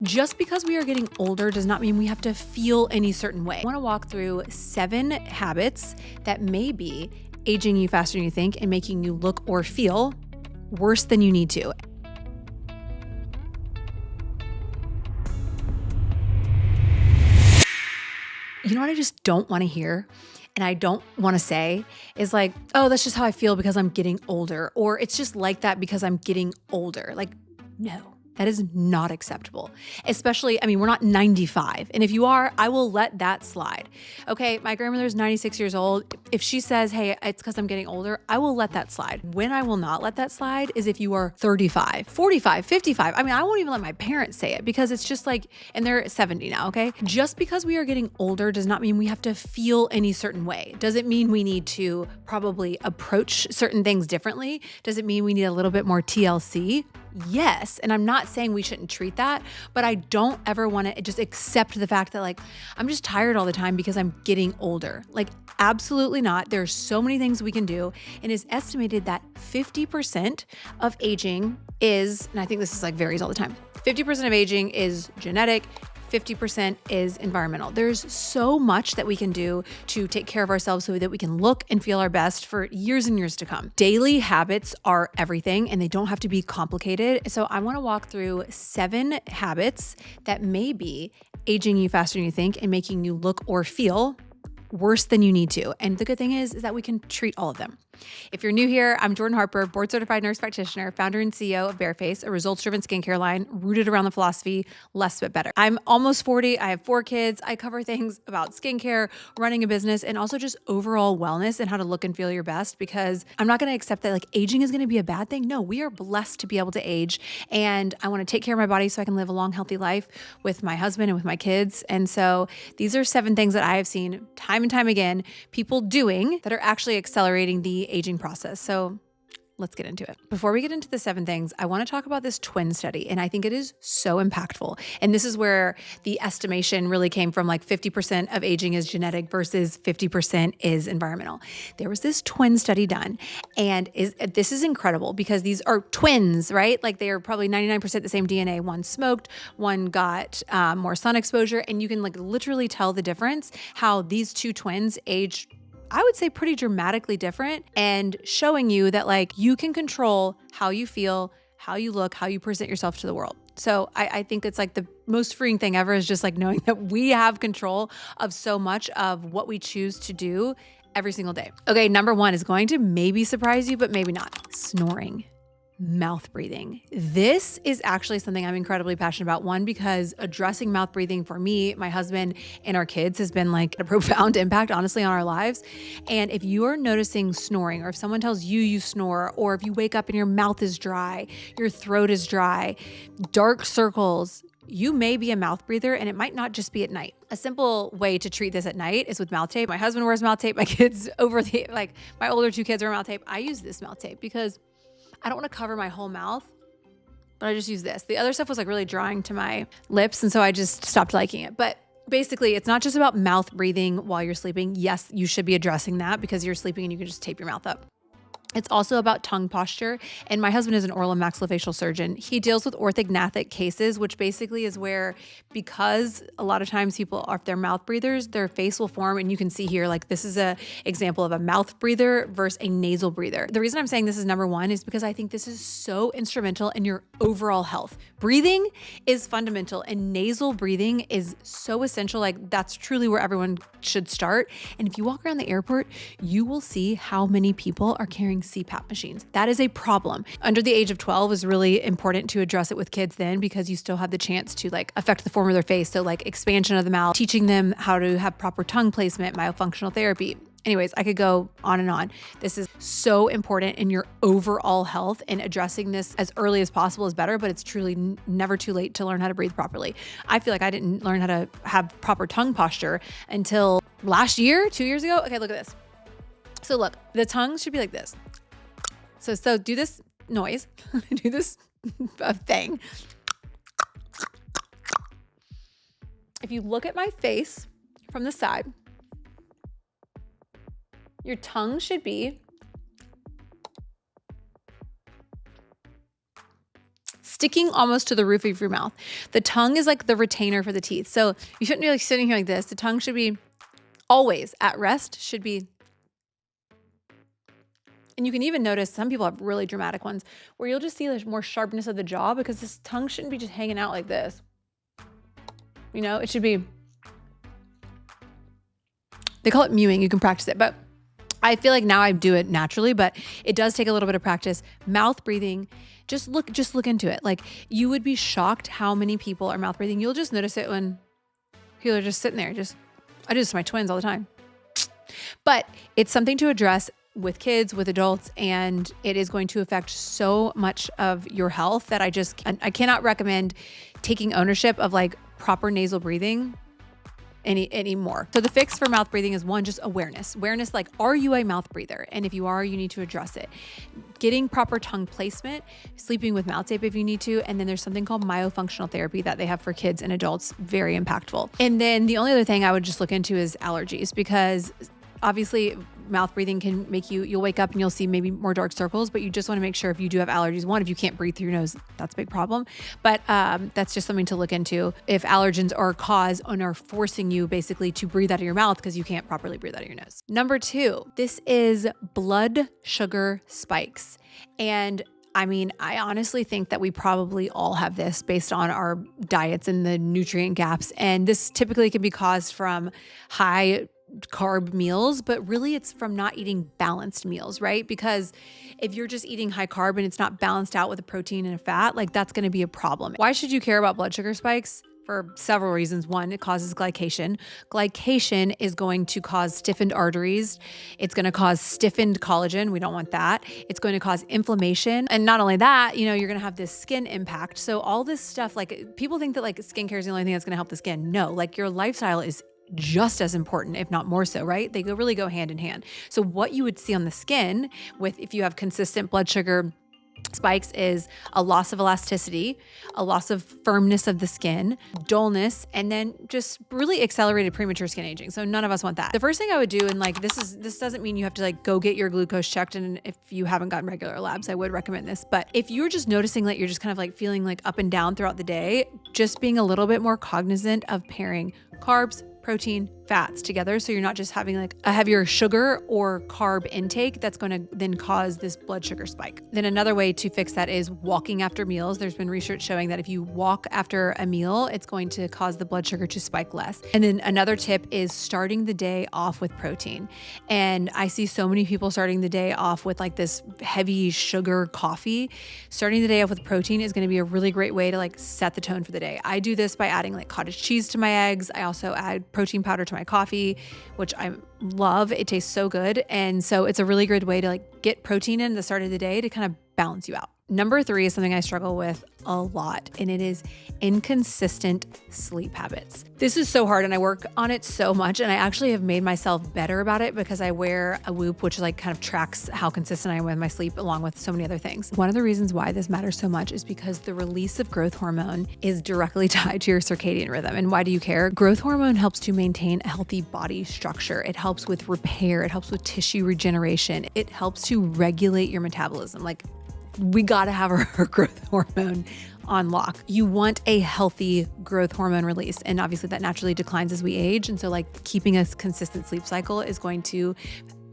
Just because we are getting older does not mean we have to feel any certain way. I want to walk through 7 habits that may be aging you faster than you think and making you look or feel worse than you need to. You know what I just don't want to hear? And I don't want to say is like, oh, that's just how I feel because I'm getting older. Or it's just like that because I'm getting older. Like, no. That is not acceptable. Especially, I mean, we're not 95. And if you are, I will let that slide. Okay, my grandmother's 96 years old. If she says, hey, it's because I'm getting older, I will let that slide. When I will not let that slide is if you are 35, 45, 55. I mean, I won't even let my parents say it because it's just like, and they're 70 now, okay? Just because we are getting older does not mean we have to feel any certain way. Does it mean we need to probably approach certain things differently? Does it mean we need a little bit more TLC? Yes. And I'm not saying we shouldn't treat that, but I don't ever want to just accept the fact that like, I'm just tired all the time because I'm getting older. Like, absolutely not. There's so many things we can do. And it's estimated that 50% of aging is, and I think this is like varies all the time, 50% of aging is genetic, 50% is environmental. There's so much that we can do to take care of ourselves so that we can look and feel our best for years and years to come. Daily habits are everything and they don't have to be complicated. So I want to walk through 7 habits that may be aging you faster than you think and making you look or feel worse than you need to. And the good thing is that we can treat all of them. If you're new here, I'm Jordan Harper, board certified nurse practitioner, founder and CEO of Barefaced, a results-driven skincare line rooted around the philosophy, less but better. I'm almost 40. I have 4 kids. I cover things about skincare, running a business, and also just overall wellness and how to look and feel your best, because I'm not going to accept that like aging is going to be a bad thing. No, we are blessed to be able to age. And I want to take care of my body so I can live a long, healthy life with my husband and with my kids. And so these are 7 things that I have seen time and time again, people doing that are actually accelerating the aging process. So let's get into it. Before we get into the 7 things, I want to talk about this twin study. And I think it is so impactful. And this is where the estimation really came from, like 50% of aging is genetic versus 50% is environmental. There was this twin study done. And this is incredible because these are twins, right? Like they are probably 99% the same DNA. One smoked, one got more sun exposure. And you can like literally tell the difference how these 2 twins age, I would say, pretty dramatically different, and showing you that like you can control how you feel, how you look, how you present yourself to the world. So I think it's like the most freeing thing ever is just like knowing that we have control of so much of what we choose to do every single day. Okay, number 1 is going to maybe surprise you, but maybe not. Snoring. Mouth breathing. This is actually something I'm incredibly passionate about. One, because addressing mouth breathing for me, my husband, and our kids has been like a profound impact, honestly, on our lives. And if you are noticing snoring, or if someone tells you you snore, or if you wake up and your mouth is dry, your throat is dry, dark circles, you may be a mouth breather, and it might not just be at night. A simple way to treat this at night is with mouth tape. My husband wears mouth tape. My kids my older 2 kids wear mouth tape. I use this mouth tape because I don't want to cover my whole mouth, but I just use this. The other stuff was like really drying to my lips, and so I just stopped liking it. But basically, it's not just about mouth breathing while you're sleeping. Yes, you should be addressing that because you're sleeping and you can just tape your mouth up. It's also about tongue posture. And my husband is an oral and maxillofacial surgeon. He deals with orthognathic cases, which basically is where, because a lot of times people are, if they're mouth breathers, their face will form. And you can see here, like this is a example of a mouth breather versus a nasal breather. The reason I'm saying this is number 1 is because I think this is so instrumental in your overall health. Breathing is fundamental, and nasal breathing is so essential. Like that's truly where everyone should start. And if you walk around the airport, you will see how many people are carrying CPAP machines. That is a problem. Under the age of 12 is really important to address it with kids then, because you still have the chance to like affect the form of their face. So like expansion of the mouth, teaching them how to have proper tongue placement, myofunctional therapy. Anyways, I could go on and on. This is so important in your overall health, and addressing this as early as possible is better, but it's truly never too late to learn how to breathe properly. I feel like I didn't learn how to have proper tongue posture until last year, 2 years ago. Okay, look at this. So look, the tongue should be like this. So do this noise, do this thing. If you look at my face from the side, your tongue should be sticking almost to the roof of your mouth. The tongue is like the retainer for the teeth. So you shouldn't be like sitting here like this. The tongue should be always at rest, should be. And you can even notice some people have really dramatic ones where you'll just see the more sharpness of the jaw because this tongue shouldn't be just hanging out like this. You know, it should be, they call it mewing. You can practice it, but I feel like now I do it naturally, but it does take a little bit of practice. Mouth breathing, just look into it. Like you would be shocked how many people are mouth breathing. You'll just notice it when people are just sitting there. I do this to my twins all the time. But it's something to address with kids, with adults, and it is going to affect so much of your health that I cannot recommend taking ownership of like proper nasal breathing anymore. So the fix for mouth breathing is one, just awareness. Awareness, like, are you a mouth breather? And if you are, you need to address it. Getting proper tongue placement, sleeping with mouth tape if you need to. And then there's something called myofunctional therapy that they have for kids and adults, very impactful. And then the only other thing I would just look into is allergies, because obviously mouth breathing can make you'll wake up and you'll see maybe more dark circles, but you just want to make sure if you do have allergies, one, if you can't breathe through your nose, that's a big problem. But that's just something to look into if allergens are cause and are forcing you basically to breathe out of your mouth because you can't properly breathe out of your nose. Number 2, this is blood sugar spikes. And I mean, I honestly think that we probably all have this based on our diets and the nutrient gaps. And this typically can be caused from high carb meals, but really it's from not eating balanced meals, right? Because if you're just eating high carb and it's not balanced out with a protein and a fat, like that's going to be a problem. Why should you care about blood sugar spikes? For several reasons. One, it causes glycation. Glycation is going to cause stiffened arteries. It's going to cause stiffened collagen. We don't want that. It's going to cause inflammation. And not only that, you're going to have this skin impact. So all this stuff, like people think that like skincare is the only thing that's going to help the skin. No, like your lifestyle is just as important, if not more so, right? They really go hand in hand. So what you would see on the skin if you have consistent blood sugar spikes is a loss of elasticity, a loss of firmness of the skin, dullness, and then just really accelerated premature skin aging. So none of us want that. The first thing I would do, and like this doesn't mean you have to like go get your glucose checked, and if you haven't gotten regular labs, I would recommend this. But if you're just noticing that you're just kind of like feeling like up and down throughout the day, just being a little bit more cognizant of pairing carbs, protein, fats together. So you're not just having like a heavier sugar or carb intake that's going to then cause this blood sugar spike. Then another way to fix that is walking after meals. There's been research showing that if you walk after a meal, it's going to cause the blood sugar to spike less. And then another tip is starting the day off with protein. And I see so many people starting the day off with like this heavy sugar coffee. Starting the day off with protein is going to be a really great way to like set the tone for the day. I do this by adding like cottage cheese to my eggs. I also add protein powder to my coffee, which I love. It tastes so good. And so it's a really good way to like get protein in at the start of the day to kind of balance you out. Number 3 is something I struggle with a lot, and it is inconsistent sleep habits. This is so hard and I work on it so much, and I actually have made myself better about it because I wear a Whoop, which like kind of tracks how consistent I am with my sleep along with so many other things. One of the reasons why this matters so much is because the release of growth hormone is directly tied to your circadian rhythm. And why do you care? Growth hormone helps to maintain a healthy body structure. It helps with repair. It helps with tissue regeneration. It helps to regulate your metabolism. Like, we got to have our growth hormone on lock. You want a healthy growth hormone release. And obviously that naturally declines as we age. And so like keeping a consistent sleep cycle is going to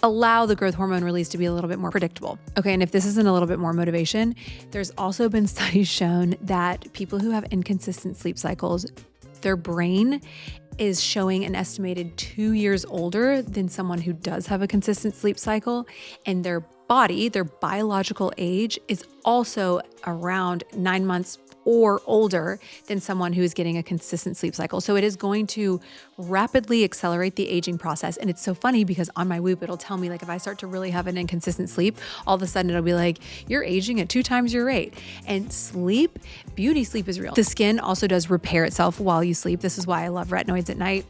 allow the growth hormone release to be a little bit more predictable. Okay. And if this isn't a little bit more motivation, there's also been studies shown that people who have inconsistent sleep cycles, their brain is showing an estimated 2 years older than someone who does have a consistent sleep cycle, and their body, their biological age is also around 9 months or older than someone who is getting a consistent sleep cycle. So it is going to rapidly accelerate the aging process. And it's so funny because on my Whoop, it'll tell me like if I start to really have an inconsistent sleep, all of a sudden it'll be like, you're aging at 2 times your rate. And sleep, beauty sleep is real. The skin also does repair itself while you sleep. This is why I love retinoids at night.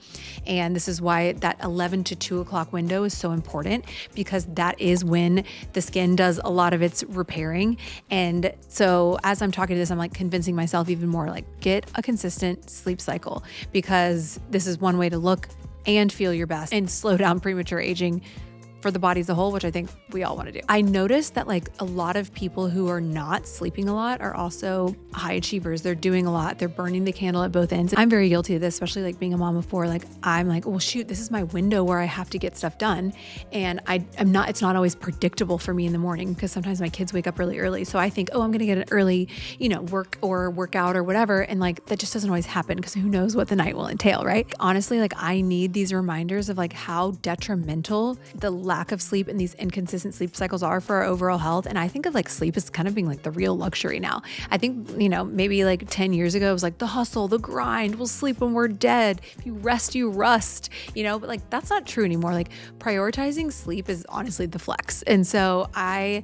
And this is why that 11 to 2 o'clock window is so important, because that is when the skin does a lot of its repairing. And so as I'm talking to this, I'm like convincing myself even more, like get a consistent sleep cycle, because this is one way to look and feel your best and slow down premature aging for the body as a whole, which I think we all want to do. I noticed that like a lot of people who are not sleeping a lot are also high achievers. They're doing a lot. They're burning the candle at both ends. I'm very guilty of this, especially like being a mom of four. Like I'm like, well, shoot, this is my window where I have to get stuff done. And it's not always predictable for me in the morning because sometimes my kids wake up really early. So I think, oh, I'm going to get an early, work or workout or whatever. And like, that just doesn't always happen because who knows what the night will entail, right? Honestly, like I need these reminders of like how detrimental the lack of sleep and these inconsistent sleep cycles are for our overall health. And I think of like sleep as kind of being like the real luxury now. I think, maybe like 10 years ago, it was like the hustle, the grind, we'll sleep when we're dead. If you rest, you rust, but like that's not true anymore. Like prioritizing sleep is honestly the flex. And so I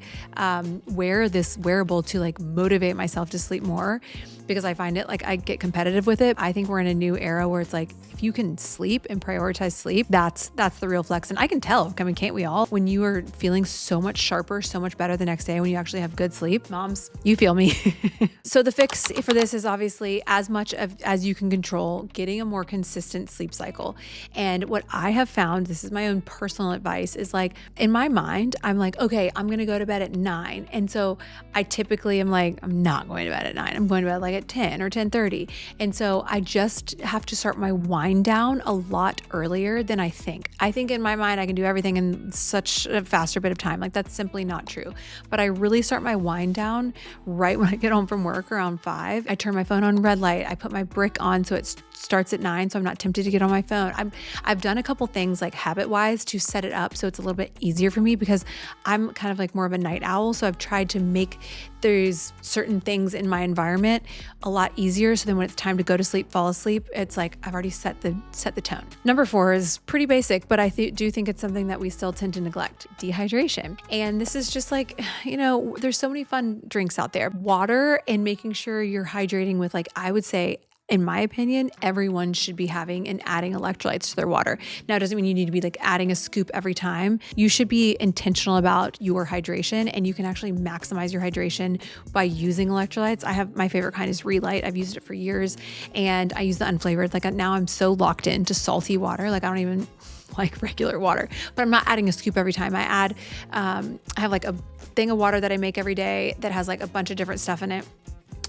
wear this wearable to like motivate myself to sleep more because I find it like I get competitive with it. I think we're in a new era where it's like, if you can sleep and prioritize sleep, that's the real flex. And I can tell, can't we all? When you are feeling so much sharper, so much better the next day when you actually have good sleep, moms, you feel me. So the fix for this is obviously as much as you can control, getting a more consistent sleep cycle. And what I have found, this is my own personal advice, is like in my mind, I'm like, okay, I'm going to go to bed at 9. And so I typically am like, I'm not going to bed at 9. I'm going to bed like at 10 or 10:30. And so I just have to start my wind down a lot earlier than I think. I think in my mind, I can do everything in such a faster bit of time. Like that's simply not true. But I really start my wind down right when I get home from work around 5. I turn my phone on red light. I put my brick on so it starts at 9 so I'm not tempted to get on my phone. I've done a couple things like habit-wise to set it up so it's a little bit easier for me because I'm kind of like more of a night owl. So I've tried to make there's certain things in my environment a lot easier. So then when it's time to go to sleep, fall asleep, it's like I've already set the tone. Number 4 is pretty basic, but I do think it's something that we still tend to neglect: dehydration. And this is just like, there's so many fun drinks out there. Water, and making sure you're hydrating with, like, I would say, in my opinion, everyone should be having and adding electrolytes to their water. Now, it doesn't mean you need to be like adding a scoop every time. You should be intentional about your hydration, and you can actually maximize your hydration by using electrolytes. My favorite kind is Relight. I've used it for years, and I use the unflavored. Like now I'm so locked into salty water. Like I don't even like regular water, but I'm not adding a scoop every time. I have like a thing of water that I make every day that has like a bunch of different stuff in it.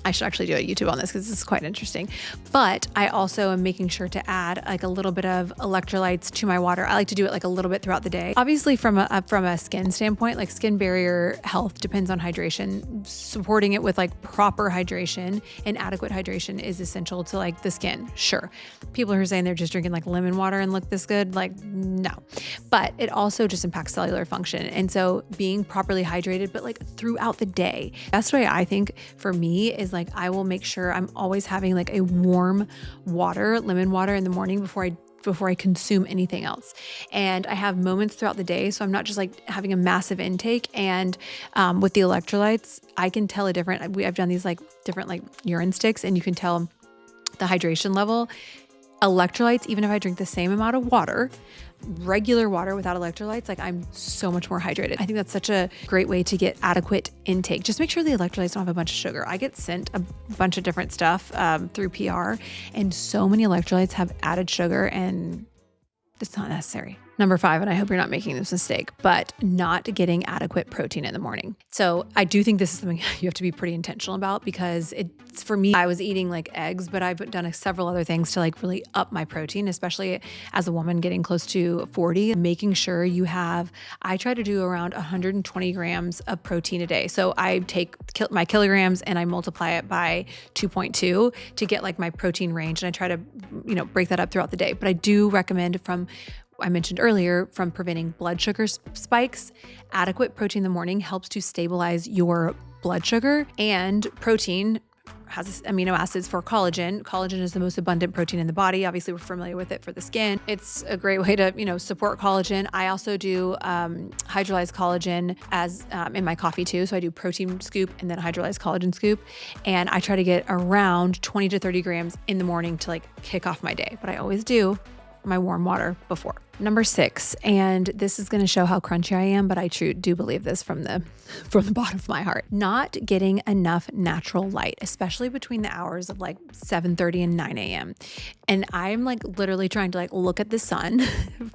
I should actually do a YouTube on this because this is quite interesting. But I also am making sure to add like a little bit of electrolytes to my water. I like to do it like a little bit throughout the day. Obviously from a skin standpoint, like skin barrier health depends on hydration. Supporting it with like proper hydration and adequate hydration is essential to like the skin. Sure. People who are saying they're just drinking like lemon water and look this good, like no. But it also just impacts cellular function. And so being properly hydrated, but like throughout the day, best way I think for me is like I will make sure I'm always having like a warm water, lemon water in the morning before I consume anything else. And I have moments throughout the day, so I'm not just like having a massive intake. And with the electrolytes, I can tell I've done these like different like urine sticks, and you can tell the hydration level. Electrolytes, even if I drink the same amount of water, regular water without electrolytes, like I'm so much more hydrated. I think that's such a great way to get adequate intake. Just make sure the electrolytes don't have a bunch of sugar. I get sent a bunch of different stuff through PR, and so many electrolytes have added sugar, and it's not necessary. Number 5, and I hope you're not making this mistake, but not getting adequate protein in the morning. So I do think this is something you have to be pretty intentional about, because it's, for me, I was eating like eggs, but I've done several other things to like really up my protein, especially as a woman getting close to 40, making sure I try to do around 120 grams of protein a day. So I take my kilograms and I multiply it by 2.2 to get like my protein range. And I try to, break that up throughout the day. But I do recommend, I mentioned earlier, from preventing blood sugar spikes, adequate protein in the morning helps to stabilize your blood sugar. And protein has amino acids for collagen. Collagen is the most abundant protein in the body. Obviously, we're familiar with it for the skin. It's a great way to, support collagen. I also do hydrolyzed collagen as in my coffee too. So I do protein scoop and then hydrolyzed collagen scoop. And I try to get around 20 to 30 grams in the morning to like kick off my day. But I always do my warm water before. Number 6, and this is going to show how crunchy I am, but I do believe this from the bottom of my heart. Not getting enough natural light, especially between the hours of like 7:30 and 9 a.m. And I'm like literally trying to like look at the sun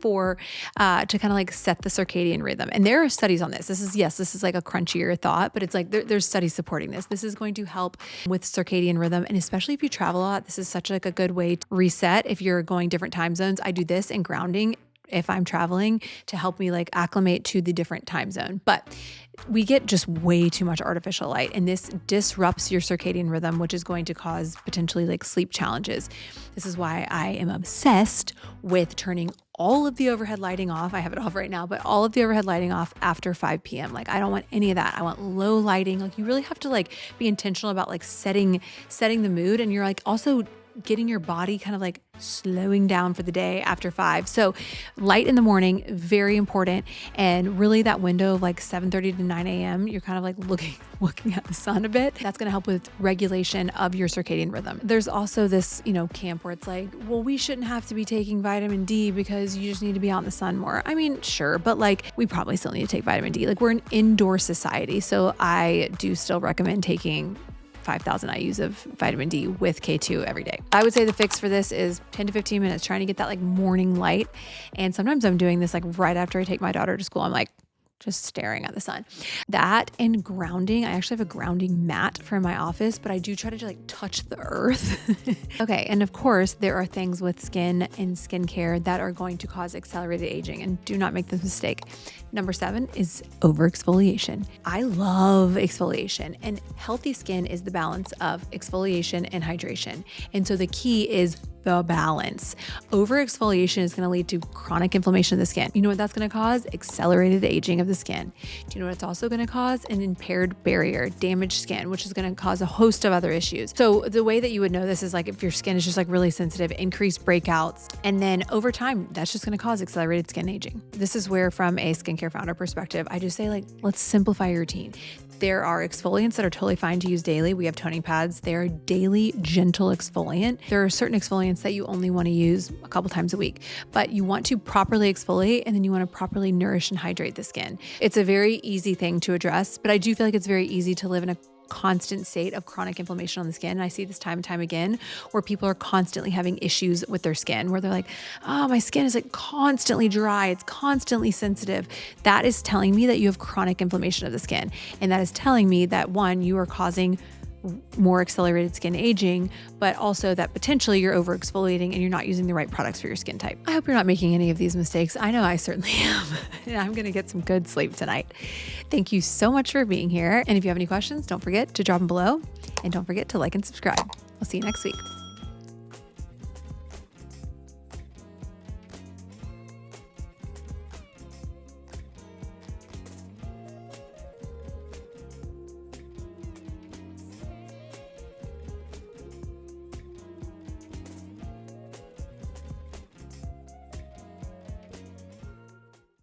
for to kind of like set the circadian rhythm. And there are studies on this. This is like a crunchier thought, but it's like there's studies supporting this. This is going to help with circadian rhythm, and especially if you travel a lot, this is such like a good way to reset if you're going different time zones. I do this and grounding if I'm traveling to help me like acclimate to the different time zone. But we get just way too much artificial light, and this disrupts your circadian rhythm, which is going to cause potentially like sleep challenges. This is why I am obsessed with turning all of the overhead lighting off. I have it off right now, but all of the overhead lighting off after 5 p.m. Like I don't want any of that. I want low lighting. Like you really have to like be intentional about like setting the mood, and you're like also getting your body kind of like slowing down for the day after 5. So light in the morning, very important. And really that window of like 7:30 to 9 a.m., you're kind of like looking at the sun a bit. That's going to help with regulation of your circadian rhythm. There's also this, camp where it's like, well, we shouldn't have to be taking vitamin D because you just need to be out in the sun more. I mean, sure, but like we probably still need to take vitamin D. Like we're an indoor society. So I do still recommend taking 5,000 IUs of vitamin D with K2 every day. I would say the fix for this is 10 to 15 minutes trying to get that like morning light. And sometimes I'm doing this like right after I take my daughter to school. I'm like just staring at the sun. That and grounding. I actually have a grounding mat for my office, but I do try to like touch the earth. Okay. And of course, there are things with skin and skincare that are going to cause accelerated aging, and do not make this mistake. Number 7 is overexfoliation. I love exfoliation, and healthy skin is the balance of exfoliation and hydration. And so the key is the balance. Overexfoliation is going to lead to chronic inflammation of the skin. You know what that's going to cause? Accelerated aging of the skin. Do you know what it's also going to cause? An impaired barrier, damaged skin, which is going to cause a host of other issues. So the way that you would know this is like if your skin is just like really sensitive, increased breakouts, and then over time, that's just going to cause accelerated skin aging. This is where, from a skincare founder perspective, I just say like, let's simplify your routine. There are exfoliants that are totally fine to use daily. We have toning pads. They are daily gentle exfoliant. There are certain exfoliants that you only want to use a couple times a week, but you want to properly exfoliate, and then you want to properly nourish and hydrate the skin. It's a very easy thing to address, but I do feel like it's very easy to live in a constant state of chronic inflammation on the skin. And I see this time and time again where people are constantly having issues with their skin, where they're like, oh, my skin is like constantly dry. It's constantly sensitive. That is telling me that you have chronic inflammation of the skin. And that is telling me that, one, you are causing more accelerated skin aging, but also that potentially you're over exfoliating and you're not using the right products for your skin type. I hope you're not making any of these mistakes. I know I certainly am. And I'm going to get some good sleep tonight. Thank you so much for being here. And if you have any questions, don't forget to drop them below, and don't forget to like and subscribe. I'll see you next week.